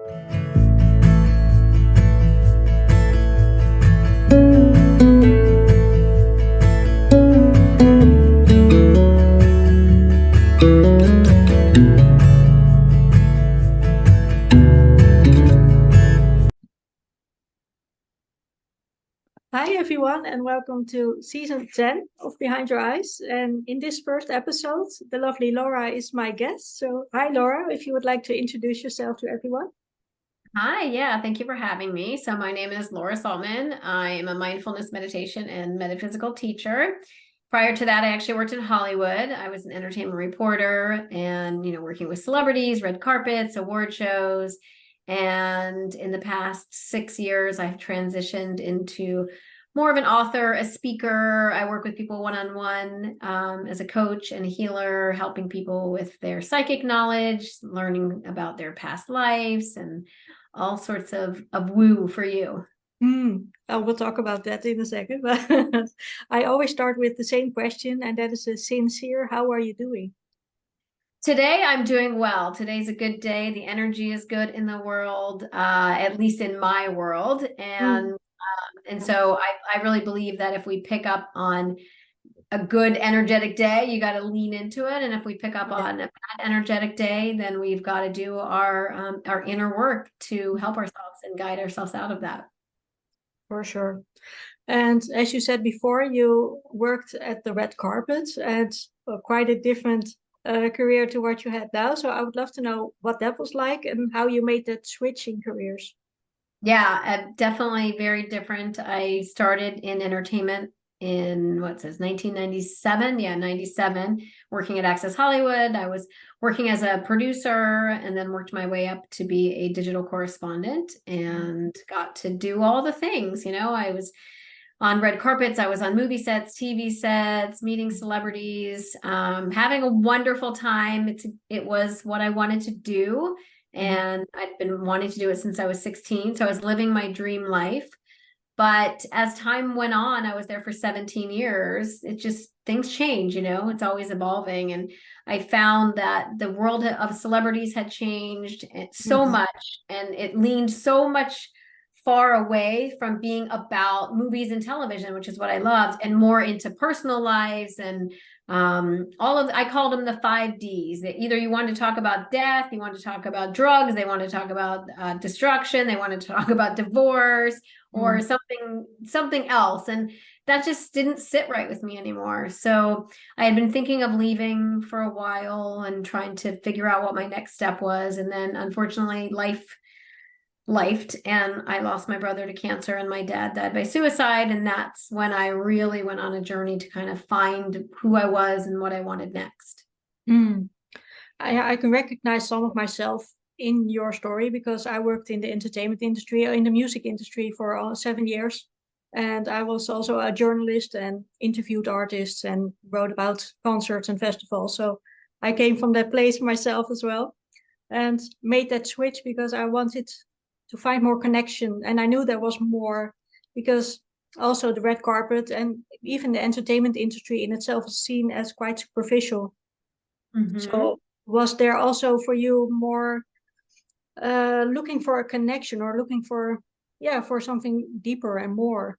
Hi, everyone, and welcome to season 10 of Behind Your Eyes. And in this first episode, the lovely Laura is my guest. So, hi, Laura, if you would like to introduce yourself to everyone. Hi, yeah, thank you for having me. So my name is Laura Saltman. I am a mindfulness meditation and metaphysical teacher. Prior to that, I actually worked in Hollywood. I was an entertainment reporter and, working with celebrities, red carpets, award shows. And in the past 6 years, I've transitioned into more of an author, a speaker. I work with people one-on-one as a coach and a healer, helping people with their psychic knowledge, learning about their past lives, and all sorts of woo for you. I will talk about that in a second, but I always start with the same question, and that is a sincere, how are you doing? Today, I'm doing well. Today's a good day. The energy is good in the world, at least in my world. And so I really believe that if we pick up on a good energetic day, you got to lean into it. And if we pick up Yeah, on a bad energetic day, then we've got to do our inner work to help ourselves and guide ourselves out of that. for sure. And as you said before, you worked at the red carpet and quite a different career to what you had now. So I would love to know what that was like and how you made that switch in careers. Yeah, definitely very different. I started in entertainment in what says 1997. Yeah, 97, working at Access Hollywood. I was working as a producer and then worked my way up to be a digital correspondent and got to do all the things. I was on red carpets, I was on movie sets, TV sets, meeting celebrities, having a wonderful time. It was what I wanted to do. And I'd been wanting to do it since I was 16. So I was living my dream life. But as time went on, I was there for 17 years. Things change, it's always evolving. And I found that the world of celebrities had changed so Mhm. much, and it leaned so much far away from being about movies and television, which is what I loved, and more into personal lives and I called them the 5Ds. That either you want to talk about death, you want to talk about drugs, they want to talk about destruction, they want to talk about divorce or Mm. something else, and that just didn't sit right with me anymore. So I had been thinking of leaving for a while and trying to figure out what my next step was, and then unfortunately life lifed, and I lost my brother to cancer and my dad died by suicide. And that's when I really went on a journey to kind of find who I was and what I wanted next. Mm. I can recognize some of myself in your story because I worked in the entertainment industry, in the music industry for 7 years. And I was also a journalist and interviewed artists and wrote about concerts and festivals. So I came from that place myself as well and made that switch because I wanted to find more connection. And I knew there was more because also the red carpet and even the entertainment industry in itself is seen as quite superficial. Mm-hmm. So was there also for you more looking for a connection or looking for, yeah, for something deeper and more?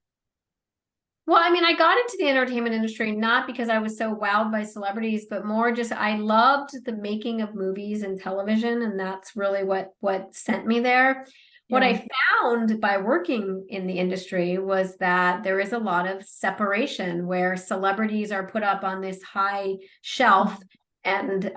Well, I mean, I got into the entertainment industry not because I was so wowed by celebrities, but more just I loved the making of movies and television, and that's really what sent me there. What Yeah. I found by working in the industry was that there is a lot of separation where celebrities are put up on this high shelf and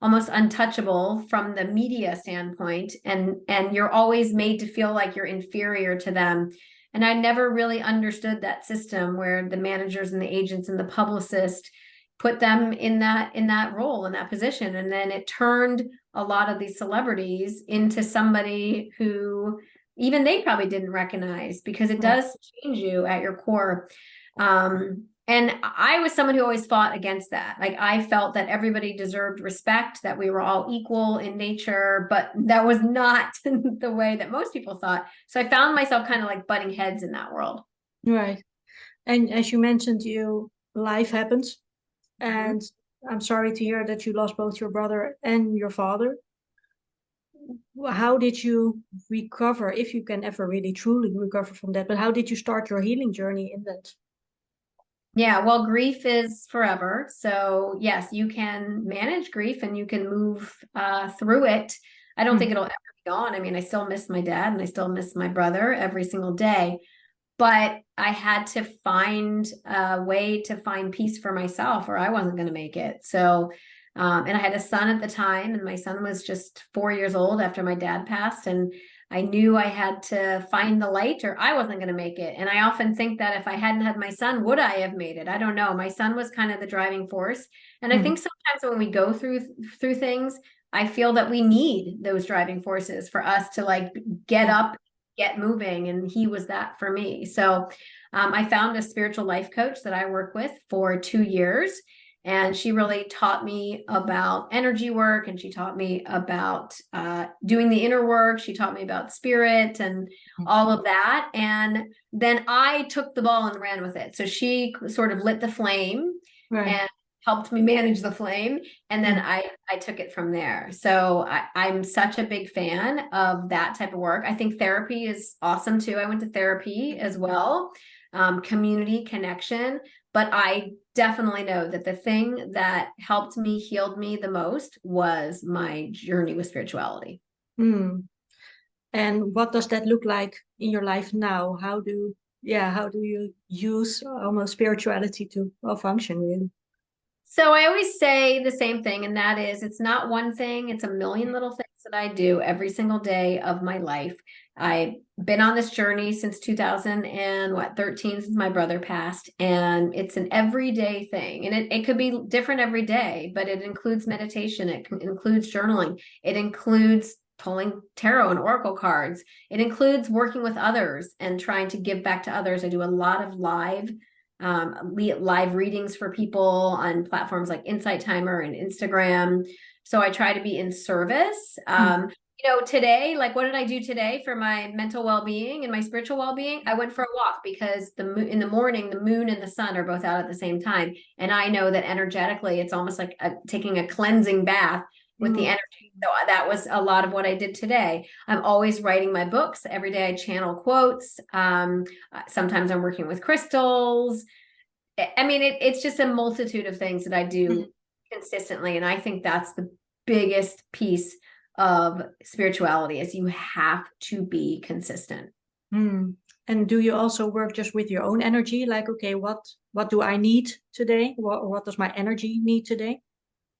almost untouchable from the media standpoint, and you're always made to feel like you're inferior to them. And I never really understood that system where the managers and the agents and the publicist put them in that role, in that position. And then it turned a lot of these celebrities into somebody who even they probably didn't recognize, because it Right. does change you at your core. And I was someone who always fought against that. Like, I felt that everybody deserved respect, that we were all equal in nature, but that was not the way that most people thought. So I found myself kind of like butting heads in that world. Right. And as you mentioned, you life happens, Mhm. and I'm sorry to hear that you lost both your brother and your father. how did you recover, if you can ever really truly recover from that? But how did you start your healing journey in that? Yeah, well, grief is forever. So yes, you can manage grief and you can move through it. I don't think Mm, it'll ever be gone. I mean, I still miss my dad and I still miss my brother every single day, but I had to find a way to find peace for myself or I wasn't going to make it. So, and I had a son at the time, and my son was just 4 years old after my dad passed. And I knew I had to find the light or I wasn't going to make it. And I often think that if I hadn't had my son, would I have made it? I don't know. My son was kind of the driving force. And I think mm, sometimes when we go through things, I feel that we need those driving forces for us to like get yeah. up, get moving. And he was that for me. So I found a spiritual life coach that I work with for 2 years. And she really taught me about energy work and she taught me about doing the inner work. She taught me about spirit and all of that. And then I took the ball and ran with it. So she sort of lit the flame Right. and helped me manage the flame. And then Mm, I took it from there. So I'm such a big fan of that type of work. I think therapy is awesome too. I went to therapy as well, community connection. But I definitely know that the thing that helped me, healed me the most was my journey with spirituality. mm. And what does that look like in your life now? How do you use almost spirituality to well, function really? So I always say the same thing, and that is it's not one thing, it's a million Mm, little things that I do every single day of my life. I've been on this journey since 2013, since my brother passed, and it's an everyday thing. And it could be different every day, but it includes meditation, includes journaling, it includes pulling tarot and oracle cards, it includes working with others and trying to give back to others. I do a lot of live readings for people on platforms like Insight Timer and Instagram. So I try to be in service. mm, Today, like what did I do today for my mental well-being and my spiritual well-being? I went for a walk because in the morning, the moon and the sun are both out at the same time. And I know that energetically, it's almost like taking a cleansing bath with the mm, energy. So that was a lot of what I did today. I'm always writing my books. Every day I channel quotes. Sometimes I'm working with crystals. I mean, it's just a multitude of things that I mm, do consistently. And I think that's the biggest piece of spirituality is you have to be consistent. mm. And do you also work just with your own energy? Like, okay, what do I need today? What does my energy need today?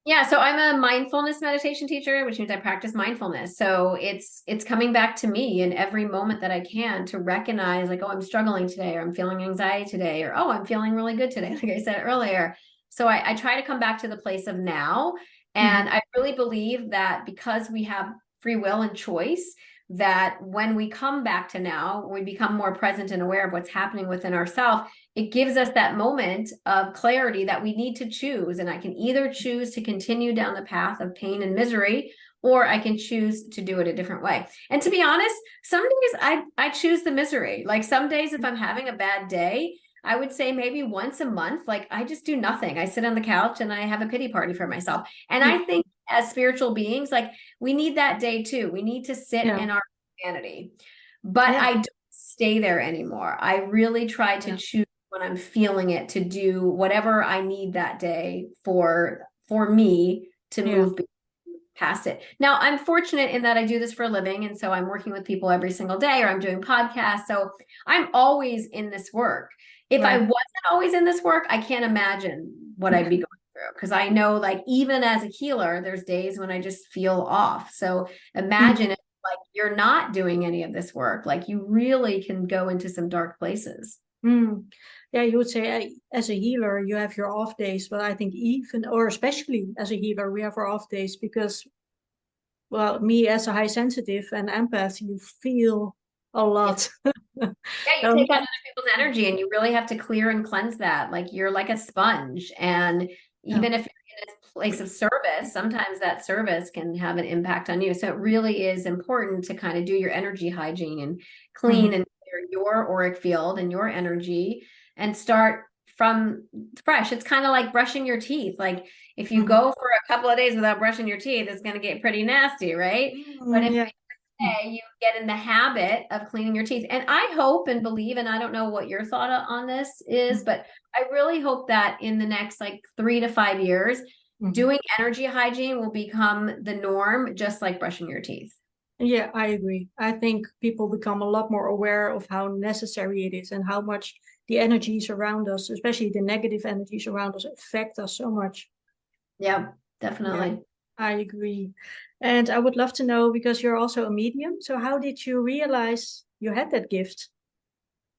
Yeah, so I'm a mindfulness meditation teacher, which means I practice mindfulness. So it's coming back to me in every moment that I can to recognize like, oh, I'm struggling today, or I'm feeling anxiety today, or oh, I'm feeling really good today, like I said earlier. So I try to come back to the place of now. Mm, And I really believe that because we have free will and choice, that when we come back to now, we become more present and aware of what's happening within ourselves, it gives us that moment of clarity that we need to choose. And I can either choose to continue down the path of pain and misery, or I can choose to do it a different way. And to be honest, some days I choose the misery. Like some days, if I'm having a bad day, I would say maybe once a month, like I just do nothing. I sit on the couch and I have a pity party for myself. And I mm, think as spiritual beings, like we need that day too. We need to sit yeah, in our humanity. But yeah, I don't stay there anymore. I really try to yeah. choose when I'm feeling it to do whatever I need that day for me to Yeah. move past it. Now, I'm fortunate in that I do this for a living. And so I'm working with people every single day or I'm doing podcasts. So I'm always in this work. If I Right. wasn't always in this work, I can't imagine what I'd be going through because I know like even as a healer, there's days when I just feel off. So Mm, imagine if like you're not doing any of this work, like you really can go into some dark places. mm. Yeah, you would say as a healer, you have your off days, but I think even or especially as a healer, we have our off days because, well, me as a high sensitive and empath, you feel a Yeah. lot. Yeah, you So, take on other people's energy and you really have to clear and cleanse that. Like you're like a sponge. And yeah. even if you're in a place of service, sometimes that service can have an impact on you. So it really is important to kind of do your energy hygiene and clean Mhm. and clear your auric field and your energy and start from fresh. It's kind of like brushing your teeth. Like If you go for a couple of days without brushing your teeth, it's going to get pretty nasty, right? But if Yeah. you get in the habit of cleaning your teeth, and I hope and believe, and I don't know what your thought on this is, but I really hope that in the next like 3 to 5 years, doing energy hygiene will become the norm, just like brushing your teeth. Yeah, I agree. I think people become a lot more aware of how necessary it is and how much the energies around us, especially the negative energies around us, affect us so much. Yeah, Yeah, definitely. I agree. And I would love to know, because you're also a medium, so how did you realize you had that gift?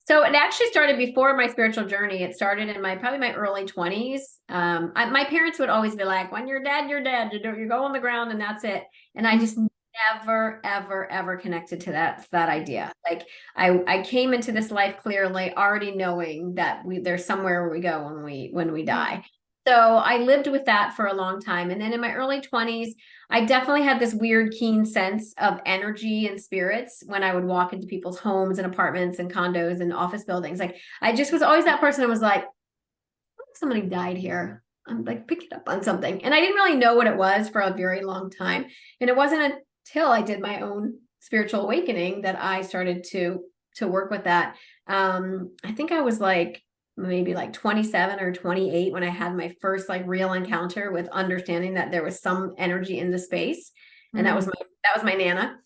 So it actually started before my spiritual journey. It started in probably my early 20s. My parents would always be like, when you're dead, you're dead. You go on the ground and that's it. And I just never, ever, ever connected to that idea. Like I came into this life clearly already knowing that there's somewhere where we go when we die. So I lived with that for a long time. And then in my early 20s, I definitely had this weird, keen sense of energy and spirits when I would walk into people's homes and apartments and condos and office buildings. Like I just was always that person who was like, somebody died here. I'm like, picked up on something. And I didn't really know what it was for a very long time. And it wasn't until I did my own spiritual awakening that I started to work with that. I think I was like maybe like 27 or 28 when I had my first like real encounter with understanding that there was some energy in the space. And that was my Nana.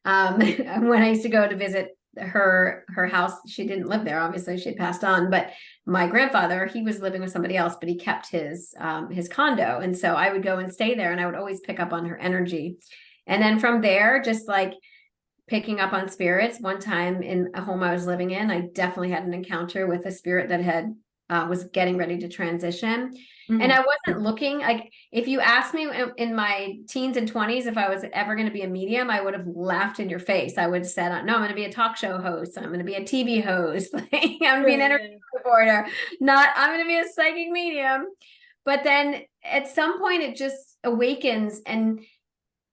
When I used to go to visit her house, she didn't live there, obviously she had passed on, but my grandfather, he was living with somebody else, but he kept his condo. And so I would go and stay there and I would always pick up on her energy. And then from there, just like picking up on spirits. One time in a home I was living in, I definitely had an encounter with a spirit that had was getting ready to transition. And I wasn't looking, like, if you asked me in my teens and 20s if I was ever going to be a medium, I would have laughed in your face. I would have said, no, I'm going to be a talk show host. I'm going to be a TV host. Like, I'm going to be an energy reporter. Not, I'm going to be a psychic medium. But then at some point it just awakens and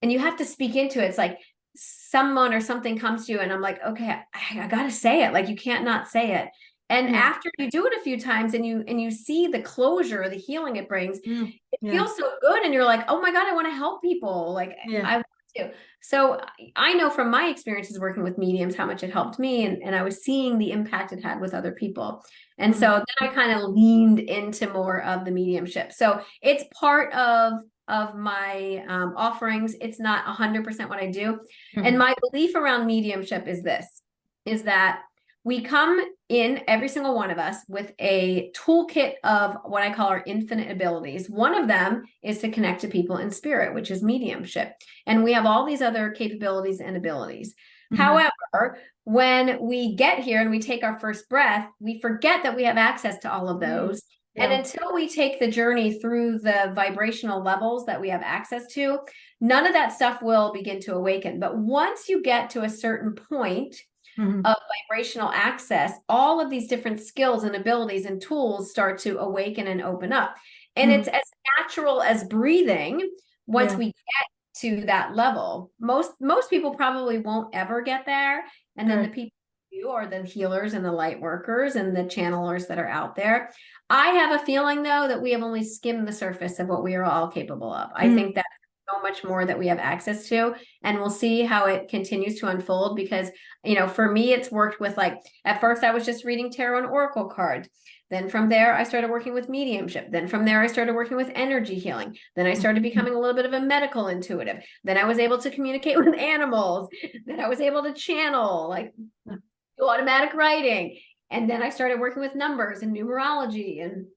you have to speak into it. It's like someone or something comes to you and I'm like, okay, I gotta say it. Like you can't not say it. And after you do it a few times and you see the closure, the healing it brings, it feels so good. And you're like, oh my God, I want to help people. Like I want to. So I know from my experiences working with mediums how much it helped me. And I was seeing the impact it had with other people. And so then I kind of leaned into more of the mediumship. So it's part of my offerings. It's not 100% what I do. And my belief around mediumship is this, is that we come in, every single one of us, with a toolkit of what I call our infinite abilities. One of them is to connect to people in spirit, which is mediumship. And we have all these other capabilities and abilities. However, when we get here and we take our first breath, we forget that we have access to all of those. And until we take the journey through the vibrational levels that we have access to, none of that stuff will begin to awaken. But once you get to a certain point of vibrational access, all of these different skills and abilities and tools start to awaken and open up. And it's as natural as breathing once we get to that level. Most people probably won't ever get there. And then the people who are the healers and the light workers and the channelers that are out there. I have a feeling though that we have only skimmed the surface of what we are all capable of. I think that so much more that we have access to, and we'll see how it continues to unfold because, you know, for me, it's worked with, like, at first I was just reading tarot and oracle cards. Then from there, I started working with mediumship. Then from there, I started working with energy healing. Then I started becoming a little bit of a medical intuitive. Then I was able to communicate with animals. Then I was able to channel, like, do automatic writing. And then I started working with numbers and numerology, and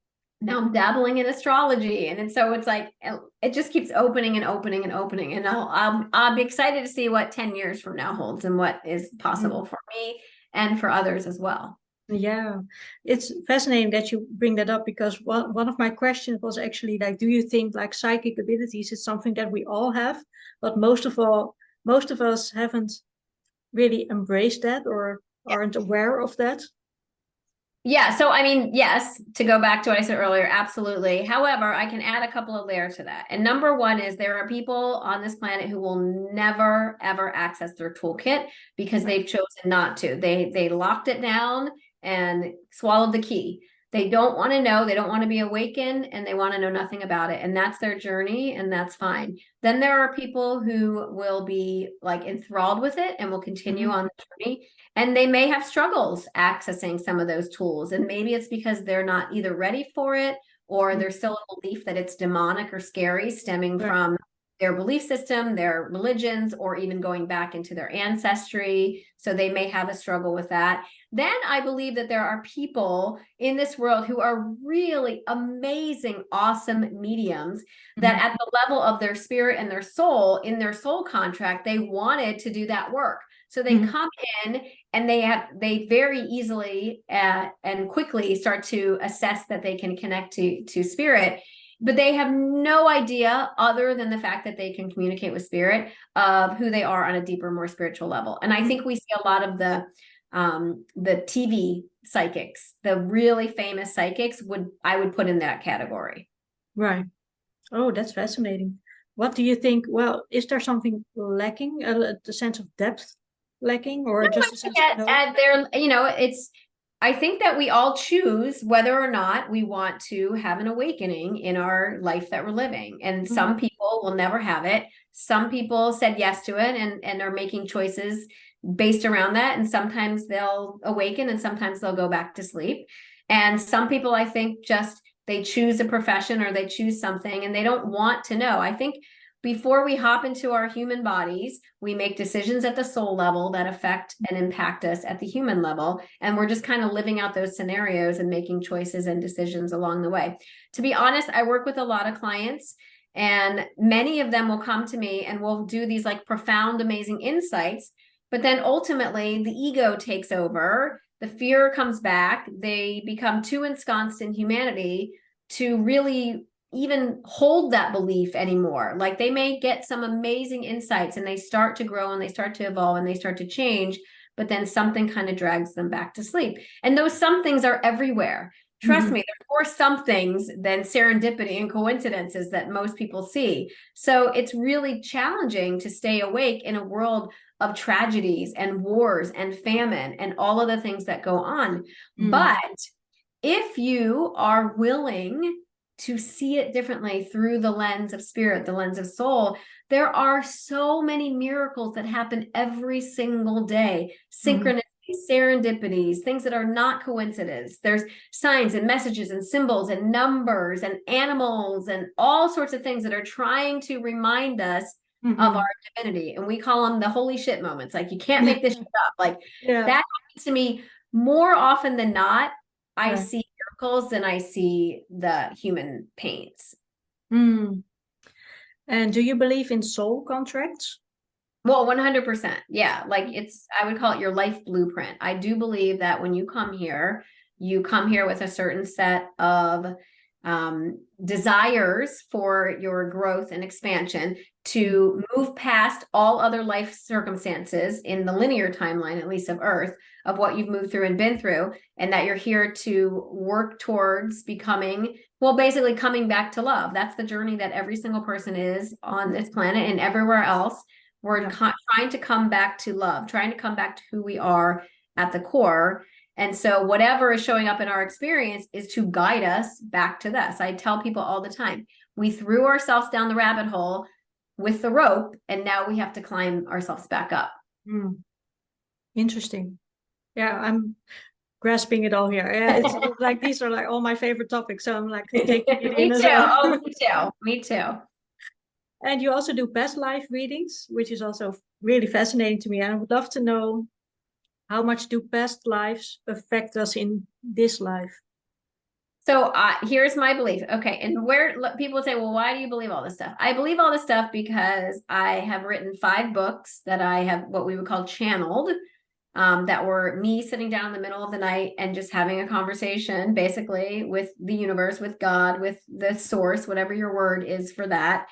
now I'm dabbling in astrology. And so it's like, it just keeps opening and opening and opening. And I'll be excited to see what 10 years from now holds and what is possible for me and for others as well. Yeah, it's fascinating that you bring that up, because one of my questions was actually like, do you think like psychic abilities is something that we all have, but most of us haven't really embraced that or aren't aware of that? Yeah. So, I mean, yes, to go back to what I said earlier, absolutely. However, I can add a couple of layers to that. And number one is there are people on this planet who will never, ever access their toolkit because they've chosen not to. They locked it down and swallowed the key. They don't want to know, they don't want to be awakened, and they want to know nothing about it. And that's their journey, and that's fine. Then there are people who will be like enthralled with it and will continue Mhm. on the journey. And they may have struggles accessing some of those tools. And maybe it's because they're not either ready for it, or Mhm. there's still a belief that it's demonic or scary, stemming Right. from their belief system, their religions, or even going back into their ancestry. So they may have a struggle with that. Then I believe that there are people in this world who are really amazing, awesome mediums that Mhm. at the level of their spirit and their soul, in their soul contract, they wanted to do that work. So they Mhm. come in and they very easily and quickly start to assess that they can connect to spirit, but they have no idea other than the fact that they can communicate with spirit of who they are on a deeper, more spiritual level. And I think we see a lot of the TV psychics, the really famous psychics, I would put in that category. Right. Oh, that's fascinating. What do you think? Well, is there something lacking, the sense of depth lacking, or just a sense of knowing? At their, I think that we all choose whether or not we want to have an awakening in our life that we're living. And some Mhm. people will never have it. Some people said yes to it and are making choices based around that. And sometimes they'll awaken and sometimes they'll go back to sleep. And some people, I think, just they choose a profession or they choose something and they don't want to know. I think before we hop into our human bodies, we make decisions at the soul level that affect and impact us at the human level. And we're just kind of living out those scenarios and making choices and decisions along the way. To be honest, I work with a lot of clients, and many of them will come to me and we'll do these like profound, amazing insights. But then ultimately, the ego takes over, the fear comes back, they become too ensconced in humanity to really even hold that belief anymore. Like they may get some amazing insights and they start to grow and they start to evolve and they start to change, but then something kind of drags them back to sleep. And those some things are everywhere. Trust Mhm. me, there's more some things than serendipity and coincidences that most people see. So it's really challenging to stay awake in a world of tragedies and wars and famine and all of the things that go on. Mhm. But if you are willing to see it differently through the lens of spirit, the lens of soul, there are so many miracles that happen every single day. Mhm. Synchronicities, serendipities, things that are not coincidence. There's signs and messages and symbols and numbers and animals and all sorts of things that are trying to remind us of our Mhm. divinity. And we call them the holy shit moments. Like you can't make this shit up. Like Yeah. that happens to me more often than not. I Right. see miracles than I see the human pains. Mm. And do you believe in soul contracts? Well, 100%. Yeah. Like I would call it your life blueprint. I do believe that when you come here with a certain set of desires for your growth and expansion to move past all other life circumstances in the linear timeline, at least of Earth, of what you've moved through and been through, and that you're here to work towards becoming, well, basically coming back to love. That's the journey that every single person is on this planet and everywhere else. We're Yeah. trying to come back to love, trying to come back to who we are at the core. And so whatever is showing up in our experience is to guide us back to this. I tell people all the time, we threw ourselves down the rabbit hole with the rope, and now we have to climb ourselves back up. Mm. Interesting. Yeah, I'm grasping it all here. Yeah, it's like these are like all my favorite topics, so I'm like taking it Me in as too. well. Oh, me too. Me too. And you also do past life readings, which is also really fascinating to me. And I would love to know, how much do past lives affect us in this life? So here's my belief. Okay. And where people say, well, why do you believe all this stuff? I believe all this stuff because I have written 5 books that I have what we would call channeled, that were me sitting down in the middle of the night and just having a conversation basically with the universe, with God, with the source, whatever your word is for that,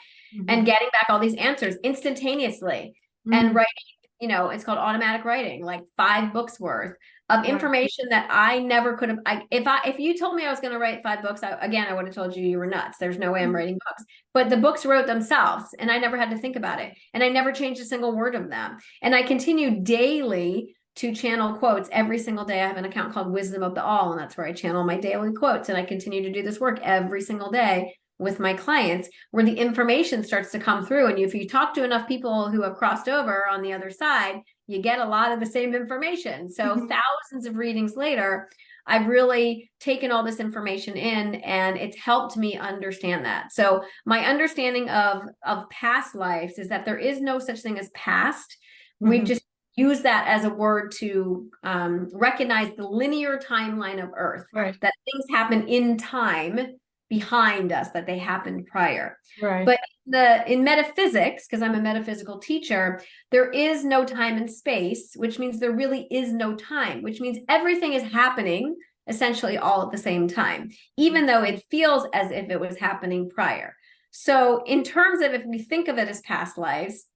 and Mhm. getting back all these answers instantaneously and Mm. writing, it's called automatic writing, like 5 books worth of Right. information that I never could have. If you told me I was going to write 5 books, I would have told you were nuts. There's no way I'm Mm. writing books. But the books wrote themselves, and I never had to think about it, and I never changed a single word of them. And I continue daily to channel quotes every single day. I have an account called Wisdom of the All, and that's where I channel my daily quotes. And I continue to do this work every single day with my clients, where the information starts to come through. And if you talk to enough people who have crossed over on the other side, you get a lot of the same information. So thousands of readings later, I've really taken all this information in, and it's helped me understand that. So my understanding of past lives is that there is no such thing as past. We've just used that as a word to recognize the linear timeline of Earth, Right. that things happen in time behind us, that they happened prior. Right. But in metaphysics, because I'm a metaphysical teacher, there is no time and space, which means there really is no time, which means everything is happening essentially all at the same time, even though it feels as if it was happening prior. So in terms of, if we think of it as past lives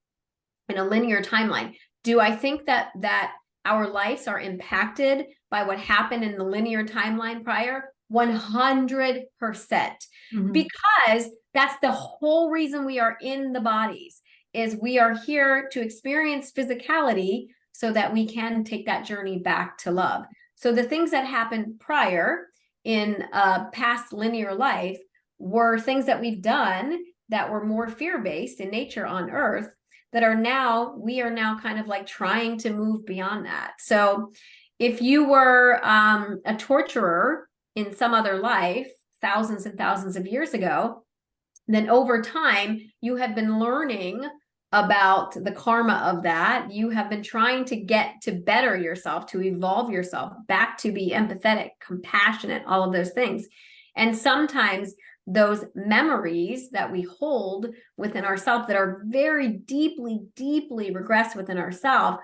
in a linear timeline, do I think that our lives are impacted by what happened in the linear timeline prior? 100%. Because that's the whole reason we are in the bodies, is we are here to experience physicality so that we can take that journey back to love. So the things that happened prior in past linear life were things that we've done that were more fear-based in nature on Earth, that we are now kind of like trying to move beyond that. So if you were a torturer in some other life thousands and thousands of years ago, then over time you have been learning about the karma of that. You have been trying to get to better yourself, to evolve yourself back to be empathetic, compassionate, all of those things. And sometimes those memories that we hold within ourselves that are very deeply, deeply regressed within ourselves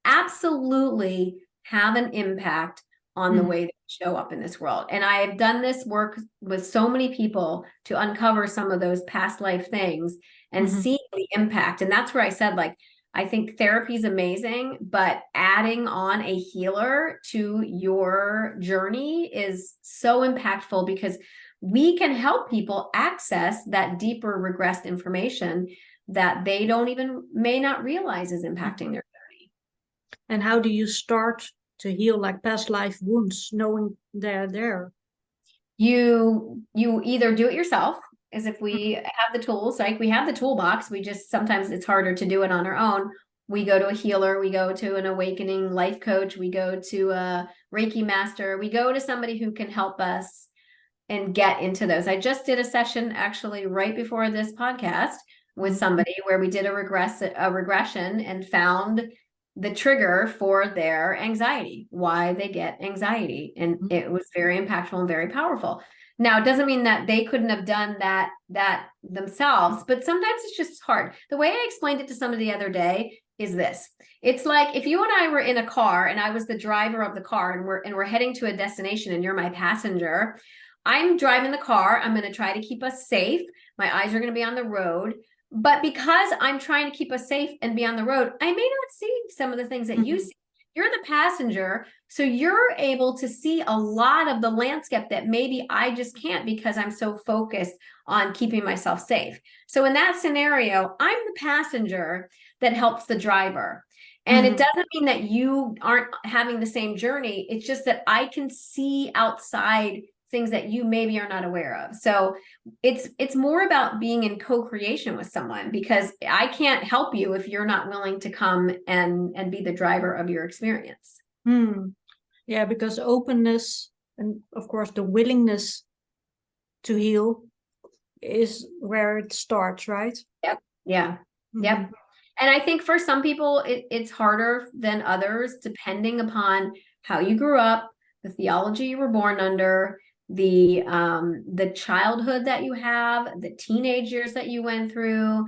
absolutely have an impact on the way that we show up in this world. And I have done this work with so many people to uncover some of those past life things and see the impact. And that's where I said, like, I think therapy is amazing, but adding on a healer to your journey is so impactful, because we can help people access that deeper regressed information that they may not realize is impacting their journey. And how do you start to heal like past life wounds, knowing they're there? You either do it yourself, as if we have the tools, like we have the toolbox, we just, sometimes it's harder to do it on our own. We go to a healer, we go to an awakening life coach, we go to a Reiki master, we go to somebody who can help us and get into those. I just did a session actually right before this podcast with somebody where we did a regression and found the trigger for their anxiety, why they get anxiety. And it was very impactful and very powerful. Now, it doesn't mean that they couldn't have done that themselves, but sometimes it's just hard. The way I explained it to somebody the other day is this. It's like if you and I were in a car and I was the driver of the car, and we're heading to a destination and you're my passenger. I'm driving the car. I'm going to try to keep us safe. My eyes are going to be on the road. But because I'm trying to keep us safe and be on the road, I may not see some of the things that you see. You're the passenger, so you're able to see a lot of the landscape that maybe I just can't, because I'm so focused on keeping myself safe. So in that scenario, I'm the passenger that helps the driver. And it doesn't mean that you aren't having the same journey. It's just that I can see outside things that you maybe are not aware of. So it's more about being in co-creation with someone, because I can't help you if you're not willing to come and be the driver of your experience. Yeah, because openness and of course the willingness to heal is where it starts, right? Yep. Yeah. Yep. And I think for some people it's harder than others, depending upon how you grew up, the theology you were born under, the childhood that you have, the teenage years that you went through,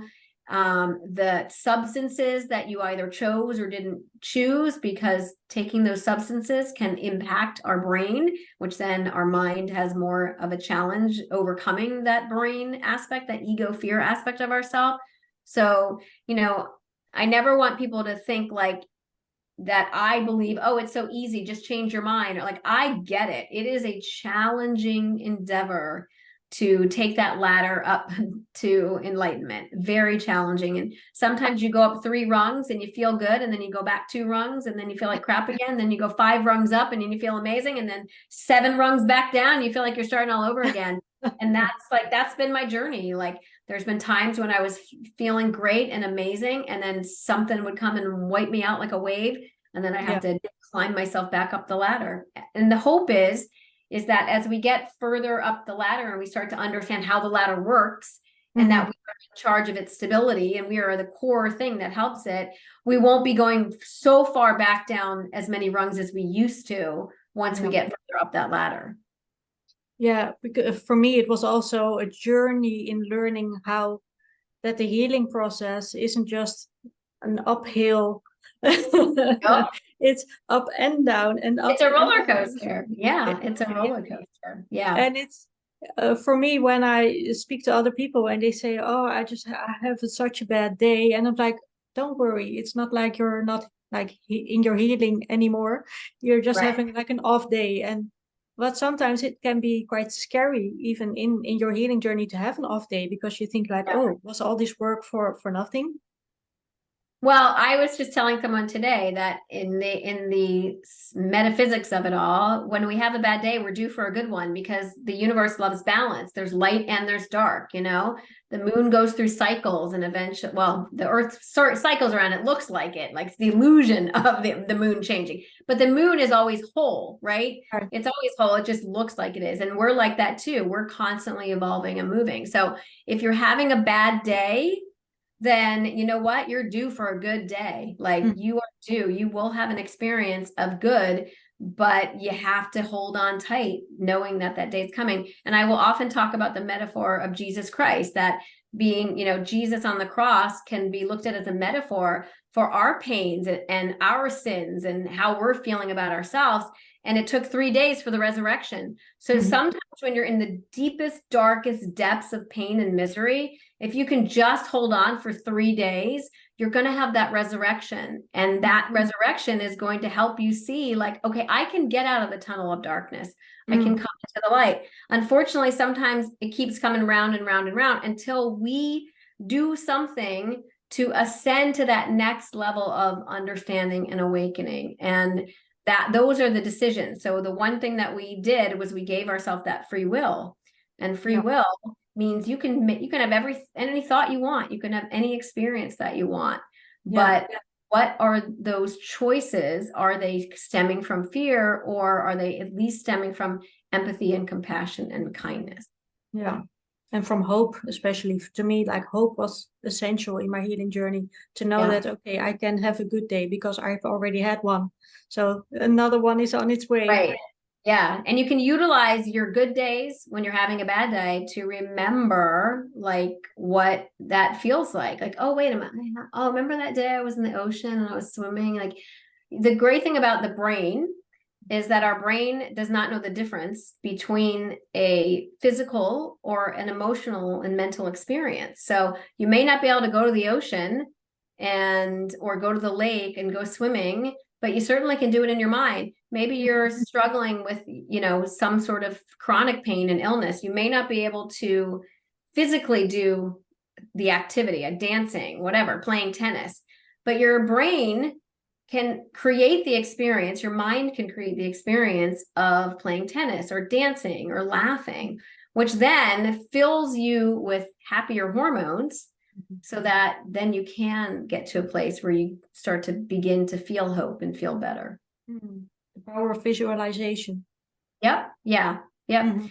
the substances that you either chose or didn't choose, because taking those substances can impact our brain, which then our mind has more of a challenge overcoming that brain aspect, that ego fear aspect of ourselves. So, I never want people to think like that I believe, oh, it's so easy, just change your mind. Or like, I get it. It is a challenging endeavor to take that ladder up to enlightenment. Very challenging. And sometimes you go up 3 rungs and you feel good, and then you go back 2 rungs and then you feel like crap again. Then you go 5 rungs up and you feel amazing. And then 7 rungs back down, you feel like you're starting all over again. And that's been my journey. Like, there's been times when I was feeling great and amazing, and then something would come and wipe me out like a wave. And then I have to climb myself back up the ladder. And the hope is that as we get further up the ladder and we start to understand how the ladder works, and that we are in charge of its stability and we are the core thing that helps it, we won't be going so far back down as many rungs as we used to once we get further up that ladder. Yeah, because for me, it was also a journey in learning how that the healing process isn't just an uphill. It's up and down and up. It's a roller coaster. Yeah, it's a roller coaster. Yeah. And it's for me, when I speak to other people and they say, "Oh, I have such a bad day," and I'm like, "Don't worry, it's not like you're not like in your healing anymore. You're just having like an off day." But sometimes it can be quite scary, even in your healing journey, to have an off day, because you think like, "Oh, was all this work for nothing?" Well, I was just telling someone today that in the metaphysics of it all, when we have a bad day, we're due for a good one, because the universe loves balance. There's light and there's dark, you know. The moon goes through cycles, and eventually, well, the earth cycles around, it looks like it, like it's the illusion of the moon changing. But the moon is always whole, right? It's always whole. It just looks like it is. And we're like that too. We're constantly evolving and moving. So if you're having a bad day, then you know what? You're due for a good day. Like, you are due. You will have an experience of good, but you have to hold on tight, knowing that that day is coming. And I will often talk about the metaphor of Jesus Christ, that being, you know, Jesus on the cross can be looked at as a metaphor for our pains and our sins and how we're feeling about ourselves. And it took 3 days for the resurrection. So sometimes when you're in the deepest, darkest depths of pain and misery, if you can just hold on for 3 days, you're going to have that resurrection. And that resurrection is going to help you see, like, okay, I can get out of the tunnel of darkness. I can come into the light. Unfortunately, sometimes it keeps coming round and round and round until we do something to ascend to that next level of understanding and awakening. And that those are the decisions. So the one thing that we did was we gave ourselves that free will, and free will means you can have any thought you want. You can have any experience that you want. But what are those choices? Are they stemming from fear, or are they at least stemming from empathy and compassion and kindness? Yeah. And from hope, especially to me, like hope was essential in my healing journey, to know that, okay, I can have a good day because I've already had one. So another one is on its way. Right. Yeah. And you can utilize your good days when you're having a bad day to remember like what that feels like. Like, oh, wait a minute. Oh, remember that day I was in the ocean and I was swimming? Like, the great thing about the brain is that our brain does not know the difference between a physical or an emotional and mental experience. So you may not be able to go to the ocean or go to the lake and go swimming, but you certainly can do it in your mind. Maybe you're struggling with, you know, some sort of chronic pain and illness. You may not be able to physically do the activity, dancing, whatever, playing tennis, but your brain can create the experience. Your mind can create the experience of playing tennis or dancing or laughing, which then fills you with happier hormones, so that then you can get to a place where you start to begin to feel hope and feel better. The power of visualization. Yep. Yeah. Yep.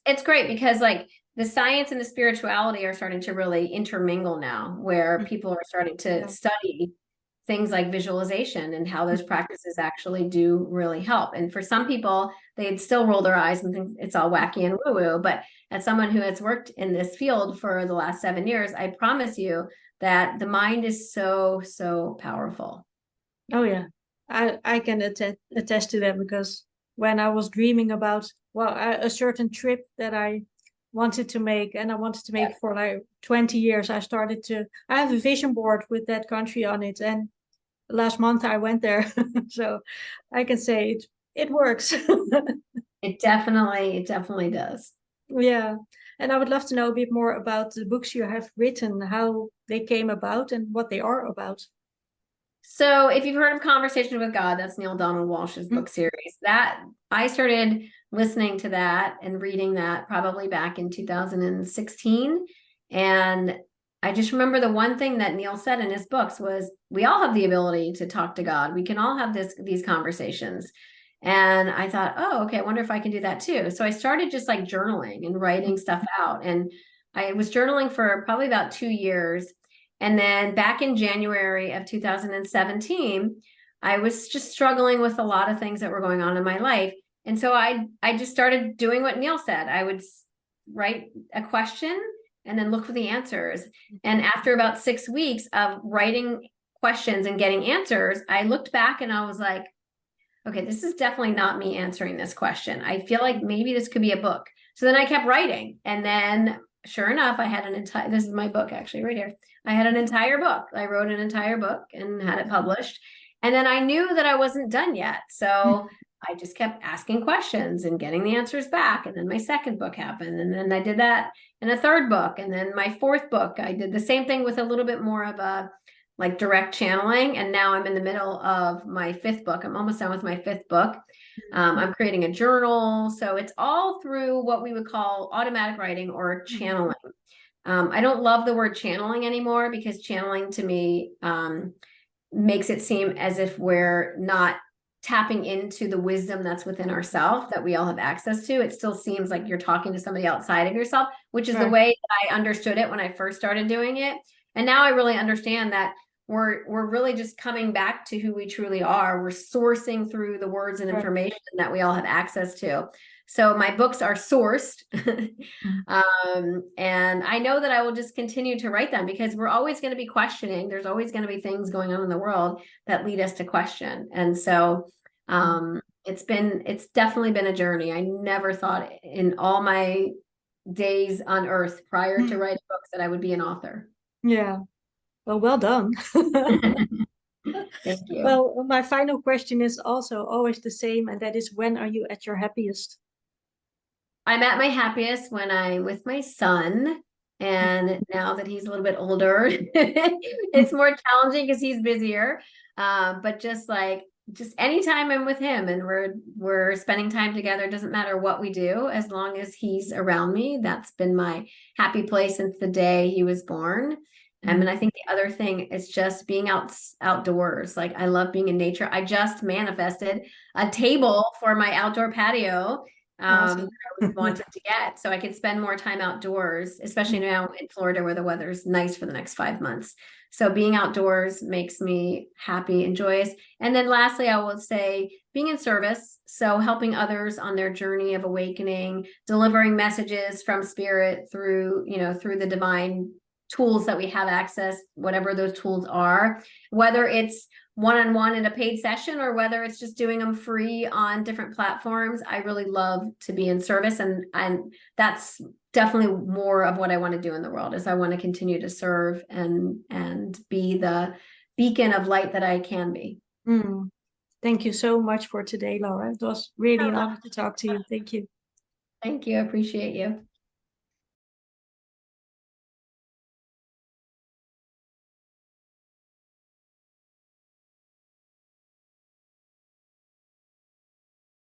It's great because like the science and the spirituality are starting to really intermingle now, where people are starting to study things like visualization and how those practices actually do really help. And for some people, they'd still roll their eyes and think it's all wacky and woo-woo. But as someone who has worked in this field for the last 7 years, I promise you that the mind is so, so powerful. Oh, yeah. I can attest to that, because when I was dreaming about, a certain trip that I wanted to make, and I wanted to make for like 20 years, I have a vision board with that country on it. And last month I went there. So I can say it works. It definitely does. Yeah. And I would love to know a bit more about the books you have written, how they came about and what they are about. So if you've heard of Conversation with God, that's Neil Donald Walsh's book series. That I started listening to that and reading that probably back in 2016. And I just remember the one thing that Neil said in his books was, we all have the ability to talk to God. We can all have these conversations. And I thought, oh, okay, I wonder if I can do that too. So I started just like journaling and writing stuff out. And I was journaling for probably about 2 years. And then back in January of 2017, I was just struggling with a lot of things that were going on in my life. And so I just started doing what Neil said. I would write a question and then look for the answers. And after about 6 weeks of writing questions and getting answers, I looked back and I was like, okay, this is definitely not me answering this question. I feel like maybe this could be a book. So then I kept writing. And then sure enough, I had an entire, this is my book actually right here. I had an entire book. I wrote an entire book and had it published. And then I knew that I wasn't done yet. So I just kept asking questions and getting the answers back. And then my second book happened. And then I did that in a third book. And then my fourth book, I did the same thing with a little bit more of a like direct channeling. And now I'm in the middle of my fifth book. I'm almost done with my fifth book. I'm creating a journal. So it's all through what we would call automatic writing or channeling. I don't love the word channeling anymore because channeling to me makes it seem as if we're not tapping into the wisdom that's within ourselves that we all have access to. It still seems like you're talking to somebody outside of yourself, which is the way that I understood it when I first started doing it. And now I really understand that we're really just coming back to who we truly are. We're sourcing through the words and information that we all have access to. So my books are sourced. And I know that I will just continue to write them because we're always going to be questioning. There's always going to be things going on in the world that lead us to question. And so it's definitely been a journey. I never thought in all my days on earth prior to writing books that I would be an author. Yeah. Well done. Thank you. Well, my final question is also always the same, and that is, when are you at your happiest? I'm at my happiest when I'm with my son. And now that he's a little bit older, it's more challenging because he's busier. But just anytime I'm with him and we're spending time together, it doesn't matter what we do, as long as he's around me. That's been my happy place since the day he was born. And I think the other thing is just being outdoors. Like I love being in nature. I just manifested a table for my outdoor patio Awesome. I wanted to get so I could spend more time outdoors, especially now in Florida where the weather's nice for the next 5 months. So being outdoors makes me happy and joyous. And then lastly, I will say being in service. So helping others on their journey of awakening, delivering messages from spirit through the divine tools that we have access, whatever those tools are, whether it's one-on-one in a paid session or whether it's just doing them free on different platforms. I really love to be in service, and that's definitely more of what I want to do in the world. Is I want to continue to serve and be the beacon of light that I can be. Thank you so much for today, Laura. It was really an honor to talk to you. Thank you. Thank you. I appreciate you.